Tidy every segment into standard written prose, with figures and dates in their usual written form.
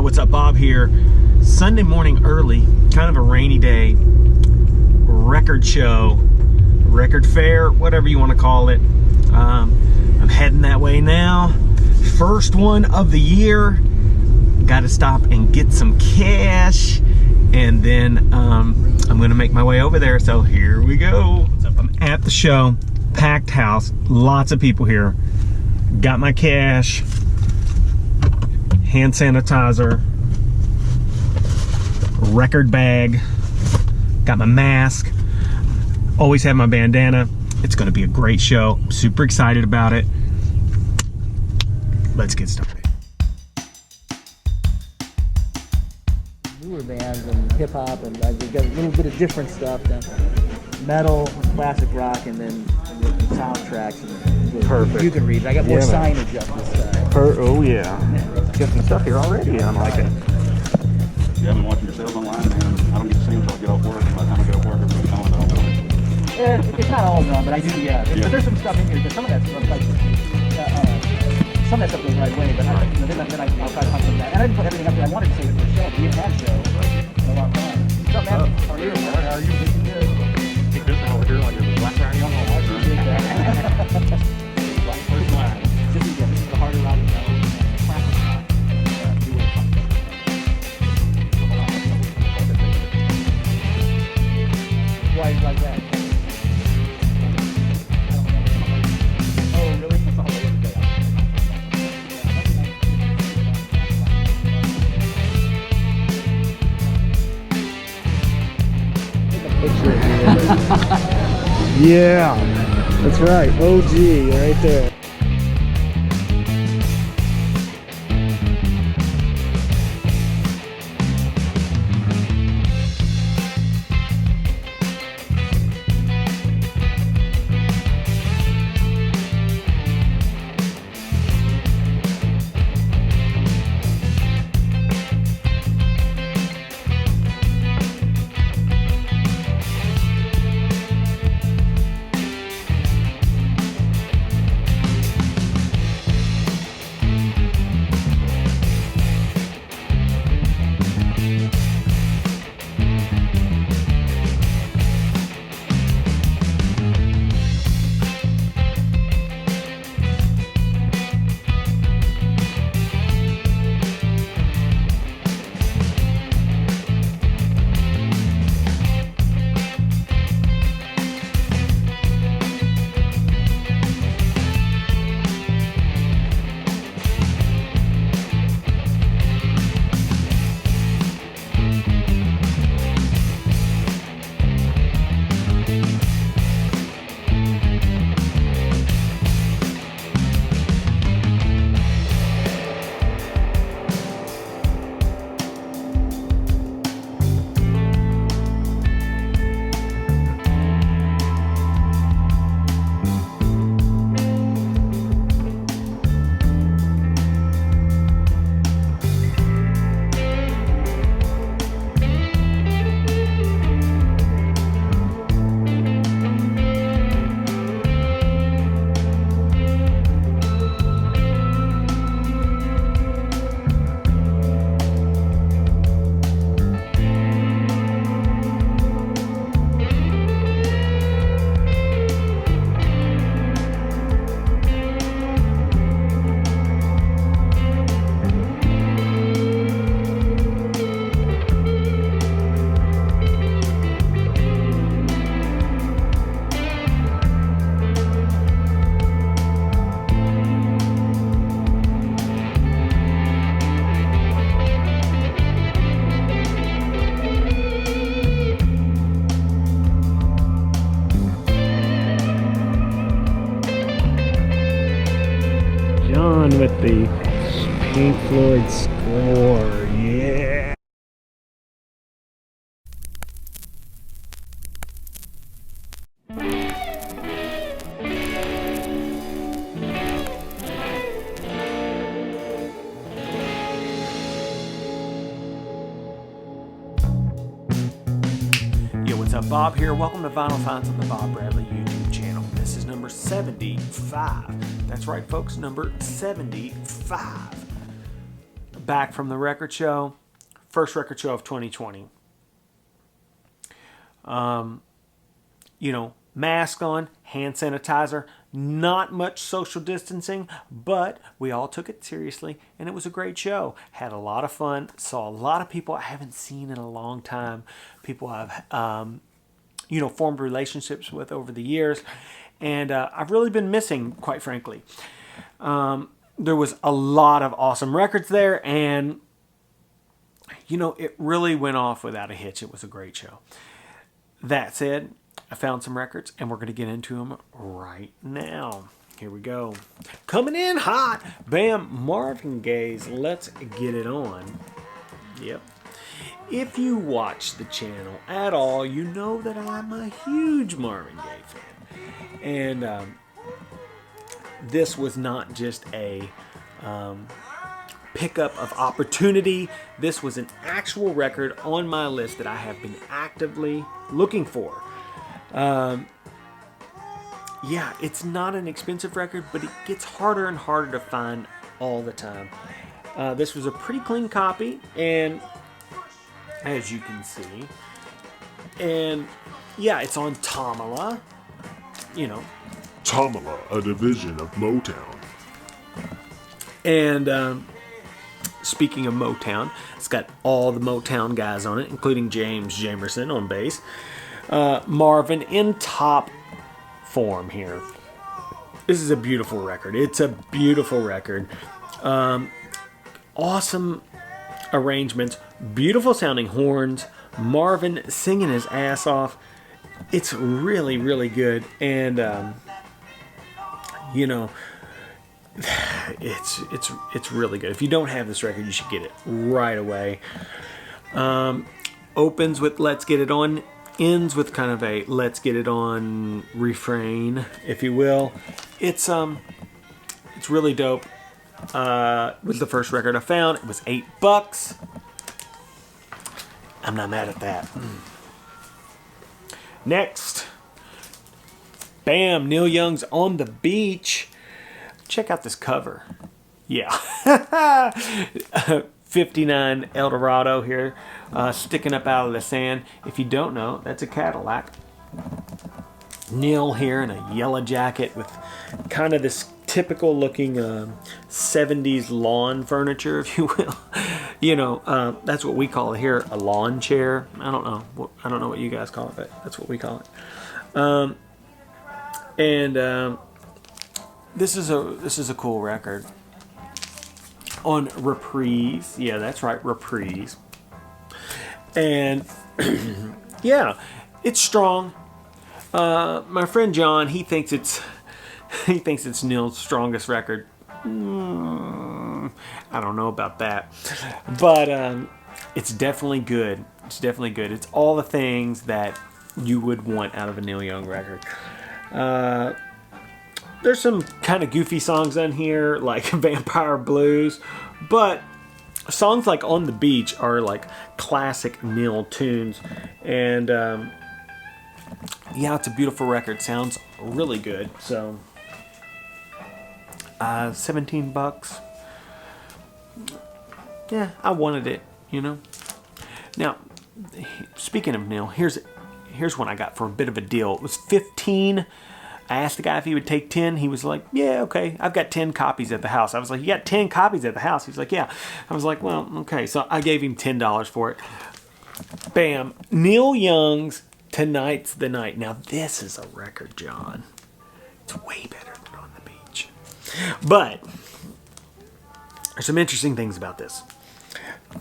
Yo, what's up? Bob here. Sunday morning early, kind of a rainy day, record show, record fair, whatever you want to call it. I'm heading that way now. First one of the year. Got to stop and get some cash, and then I'm going to make my way over there. So here we go. I'm at the show, packed house, lots of people here. Got my cash, hand sanitizer, record bag, got my mask, always have my bandana. It's going to be a great show. I'm super excited about it. Let's get started. Newer bands and hip hop, and we've got a little bit of different stuff, metal, classic rock, and then the soundtracks. And Perfect. You can read. I got more signage up this time. Oh yeah. Got some stuff here already. I like it. Yeah, I've been watching your sales online, man. I don't get to see them until I get off work. By the time I get off work, everybody's telling them. It's not all done, but I do, yeah. But there's some stuff in here, because some of that stuff, like, some of that stuff goes right away, but then I'll try to hunt some of that. And I didn't put everything up there. I wanted to save it for the show. We haven't had a show in a long time. What's up, man? How are you? How are you? Good. Keep this over here like a black rat young one. First line. This is the harder route. Classic rock. Why like that? Oh, really? That's all the way today. Take a picture of you. Yeah, that's right. OG, right there. John with the Pink Floyd score, yeah. Yo, what's up? Bob here. Welcome to Vinyl Finds on the Bob Bradley YouTube channel. This is number 75. That's right, folks, number 75. back from the record show. First record show of 2020. You know, mask on, hand sanitizer, not much social distancing, but we all took it seriously, and it was a great show. Had a lot of fun, saw a lot of people I haven't seen in a long time, people I've, you know, formed relationships with over the years, and I've really been missing, quite frankly. There was a lot of awesome records there, and, you know, it really went off without a hitch. It was a great show. That said, I found some records, and we're going to get into them right now. Here we go. Coming in hot. Bam, Marvin Gaye's Let's Get It On. Yep. If you watch the channel at all, you know that I'm a huge Marvin Gaye fan. And this was not just a pickup of opportunity. This was an actual record on my list that I have been actively looking for. Yeah, it's not an expensive record, but it gets harder and harder to find all the time. This was a pretty clean copy, and as you can see, and yeah, it's on Tamala, you know. Tamala, a division of Motown. And speaking of Motown, it's got all the Motown guys on it, including James Jamerson on bass. Marvin in top form here. This is a beautiful record. It's a beautiful record. Awesome arrangements, beautiful sounding horns, Marvin singing his ass off. It's really, really good. And you know, it's really good. If you don't have this record, you should get it right away. Opens with Let's Get It On, ends with kind of a Let's Get It On refrain, if you will. It's really dope. It was the first record I found. It was $8. I'm not mad at that. Next, bam, Neil Young's On the Beach. Check out this cover. Yeah. 59 Eldorado here, sticking up out of the sand. If you don't know, that's a Cadillac. Neil here in a yellow jacket with kind of this typical looking 70s lawn furniture, if you will. You know, that's what we call it here, a lawn chair. I don't know what you guys call it, but that's what we call it. This is a cool record. On Reprise. Yeah, that's right, Reprise. And yeah, it's strong. My friend John, he thinks it's Neil's strongest record. I don't know about that, but it's definitely good. It's definitely good. It's all the things that you would want out of a Neil Young record. There's some kind of goofy songs on here, like Vampire Blues, but songs like On the Beach are like classic Neil tunes, and yeah, it's a beautiful record. Sounds really good. So, $17. Yeah, I wanted it, you know. Now, speaking of Neil, here's one I got for a bit of a deal. It was $15. I asked the guy if he would take 10. He was like, yeah, okay. I've got 10 copies at the house. I was like, you got 10 copies at the house? He was like, yeah. I was like, well, okay. So I gave him $10 for it. Bam. Neil Young's Tonight's the Night. Now, this is a record, John. It's way better than On the Beach. But there's some interesting things about this.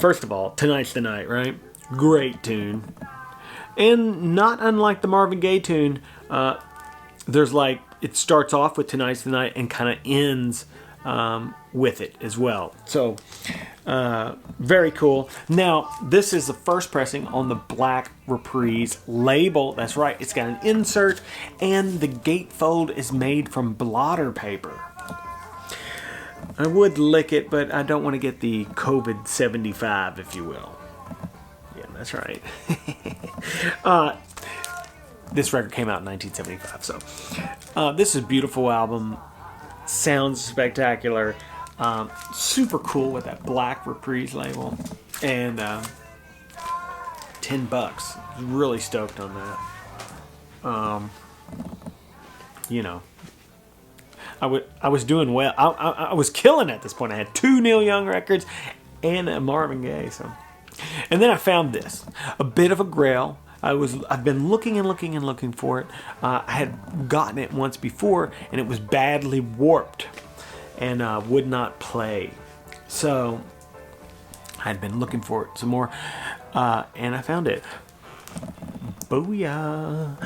First of all, Tonight's the Night, right? Great tune. And not unlike the Marvin Gaye tune, there's like, it starts off with Tonight's the Night and kind of ends with it as well. So, very cool. Now, this is the first pressing on the Black Reprise label. That's right, it's got an insert, and the gatefold is made from blotter paper. I would lick it, but I don't want to get the COVID-75, if you will. Yeah, that's right. This record came out in 1975, so this is a beautiful album. Sounds spectacular. Super cool with that black Reprise label. And $10. Really stoked on that. You know, I was doing well. I was killing at this point. I had 2 Neil Young records and a Marvin Gaye. So, and then I found this, a bit of a grail. I've been looking and looking and looking for it. I had gotten it once before, and it was badly warped and would not play. So I'd been looking for it some more, and I found it. Booyah!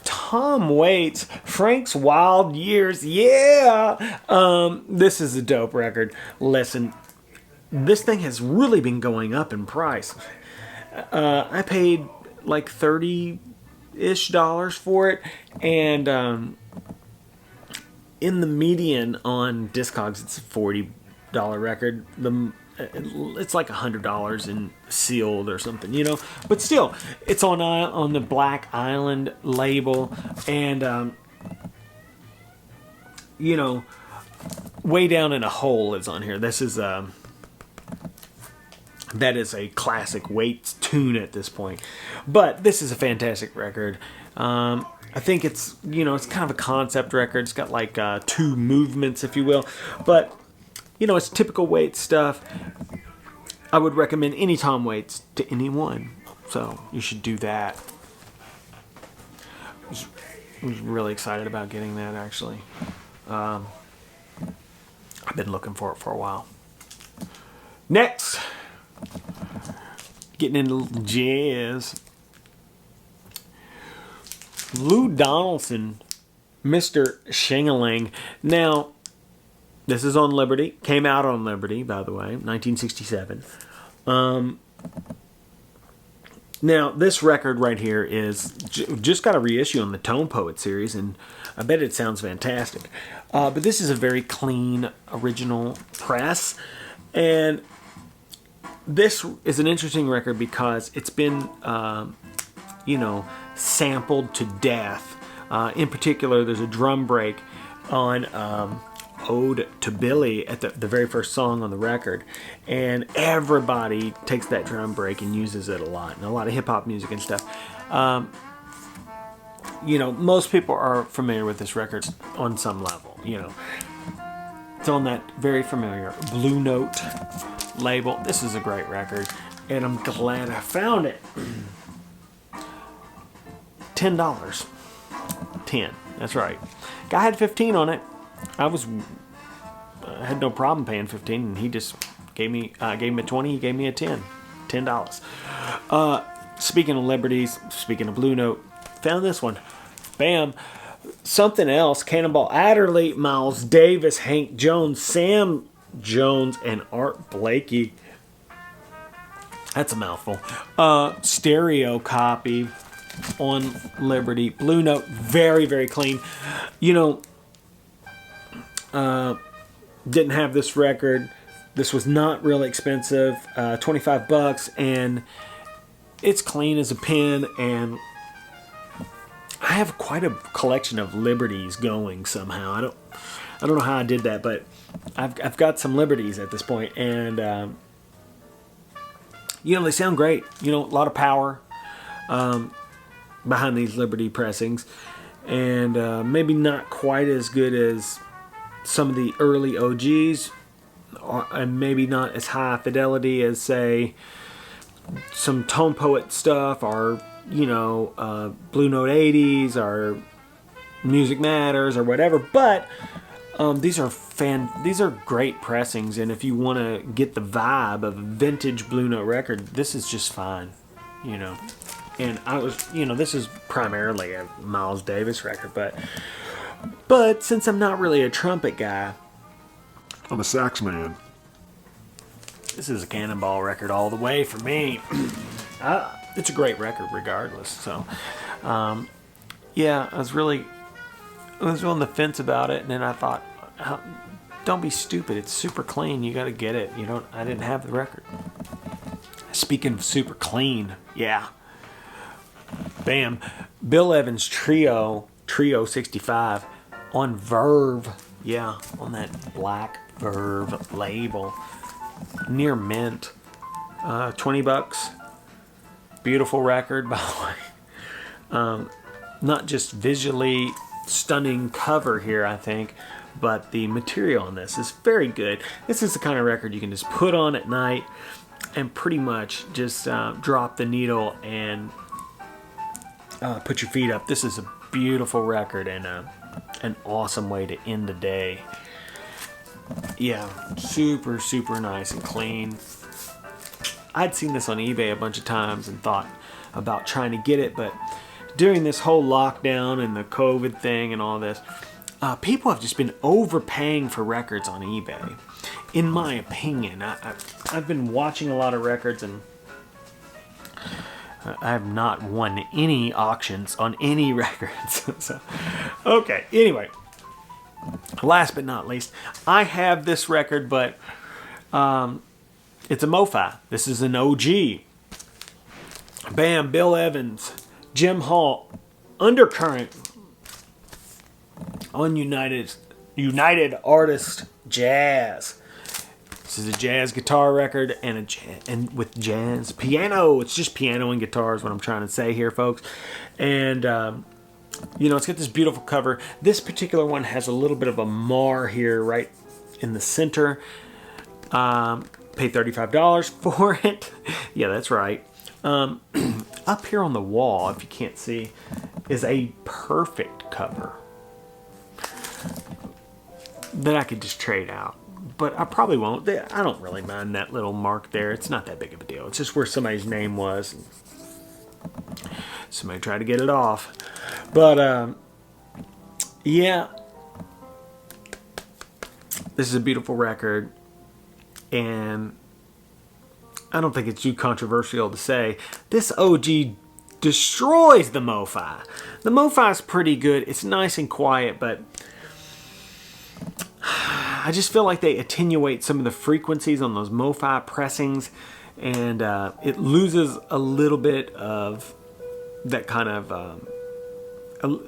Tom Waits, Frank's Wild Years. Yeah! This is a dope record. Listen, this thing has really been going up in price. I paid like $30-ish for it, and in the median on Discogs, it's a $40 record. It's like $100 in sealed or something, you know. But still, it's on the Black Island label, and you know, Way Down in a Hole is on here. This is that is a classic Waits tune at this point, but this is a fantastic record. I think it's, you know, it's kind of a concept record. It's got like 2 movements, if you will, but you know, it's typical Waits stuff. I would recommend any Tom Waits to anyone, so you should do that. I was really excited about getting that, actually. I've been looking for it for a while. Next, getting into a little jazz. Lou Donaldson, Mr. Shing-a-Ling. Now, this is on Liberty. Came out on Liberty, by the way, 1967. Now, this record right here is just got a reissue on the Tone Poet series, and I bet it sounds fantastic. But this is a very clean, original press. And this is an interesting record because it's been, you know, sampled to death. In particular, there's a drum break on Ode to Billy at the very first song on the record, and everybody takes that drum break and uses it a lot, and a lot of hip-hop music and stuff. You know, most people are familiar with this record on some level. You know, it's on that very familiar Blue Note label. This is a great record, and I'm glad I found it. $10. 10, that's right. Guy had 15 on it. I had no problem paying 15, and he just gave me a 20. He gave me a $10. Speaking of Liberties, speaking of Blue Note, found this one. Bam. Something else. Cannonball Adderley, Miles Davis, Hank Jones, Sam Jones, and Art Blakey. That's a mouthful. Stereo copy on Liberty. Blue Note, very, very clean. You know, didn't have this record. This was not really expensive, $25, and it's clean as a pin. And I have quite a collection of Liberties going somehow. I don't know how I did that, but I've got some Liberties at this point, and you know, they sound great. You know, a lot of power behind these Liberty pressings, and maybe not quite as good as some of the early OGs, and maybe not as high fidelity as, say, some Tone Poet stuff, or, you know, Blue Note 80s, or Music Matters, or whatever. But these are great pressings, and if you want to get the vibe of a vintage Blue Note record, this is just fine, you know. And this is primarily a Miles Davis record, but since I'm not really a trumpet guy, I'm a sax man. this is a Cannonball record all the way for me. It's a great record regardless. So, yeah, I was on the fence about it, and then I thought, don't be stupid. It's super clean. You got to get it. I didn't have the record. Speaking of super clean, yeah. Bam. Bill Evans Trio 65 on Verve. Yeah, on that black Verve label. Near mint. $20. Beautiful record, by the way. Not just visually stunning cover here, I think, but the material on this is very good. This is the kind of record you can just put on at night and pretty much just drop the needle and put your feet up. This is a beautiful record and an awesome way to end the day. Yeah, super, super nice and clean. I'd seen this on eBay a bunch of times and thought about trying to get it, but during this whole lockdown and the COVID thing and all this, people have just been overpaying for records on eBay. In my opinion, I've been watching a lot of records and I have not won any auctions on any records. So, okay, anyway, last but not least, I have this record, but it's a MoFi. This is an OG. Bam, Bill Evans, Jim Hall, Undercurrent on United Artists Jazz. This is a jazz guitar record and with jazz piano. It's just piano and guitar is what I'm trying to say here, folks. And it's got this beautiful cover. This particular one has a little bit of a mar here right in the center. Paid $35 for it. Yeah, that's right. Up here on the wall, if you can't see, is a perfect cover that I could just trade out. But I probably won't. I don't really mind that little mark there. It's not that big of a deal. It's just where somebody's name was. Somebody tried to get it off. But, yeah. This is a beautiful record. And I don't think it's too controversial to say this OG destroys the MoFi. The MoFi is pretty good. It's nice and quiet, but I just feel like they attenuate some of the frequencies on those MoFi pressings, and it loses a little bit of that kind of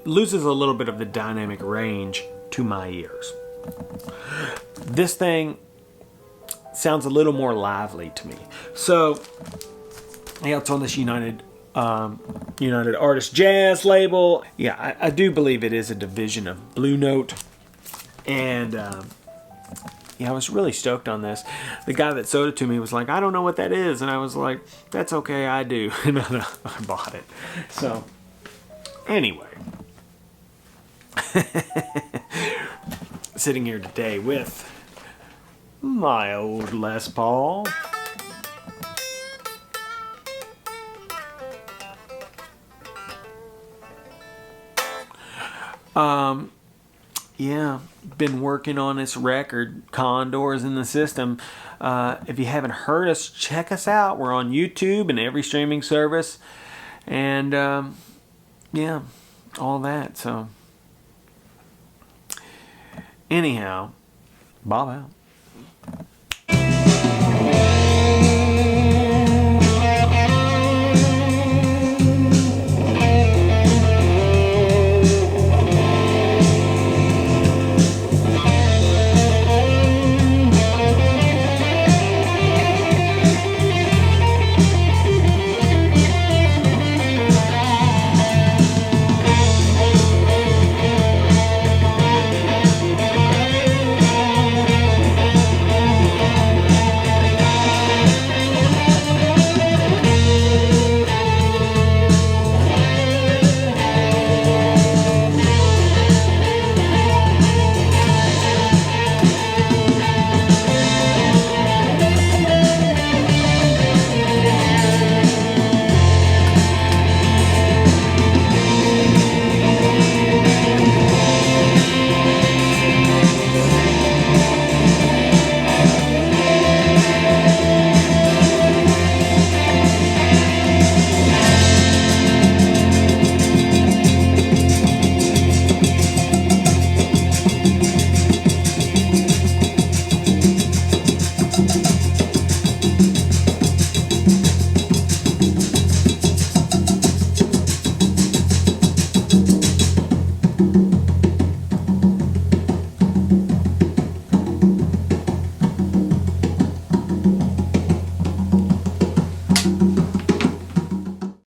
loses a little bit of the dynamic range to my ears. This thing sounds a little more lively to me. So, yeah, it's on this United Artists Jazz label. Yeah, I do believe it is a division of Blue Note. And, I was really stoked on this. The guy that sold it to me was like, I don't know what that is. And I was like, that's okay, I do. And I bought it. So, anyway. Sitting here today with my old Les Paul. Yeah, been working on this record, Condors in the System. If you haven't heard us, check us out. We're on YouTube and every streaming service. And, yeah, all that. So, anyhow, Bob out.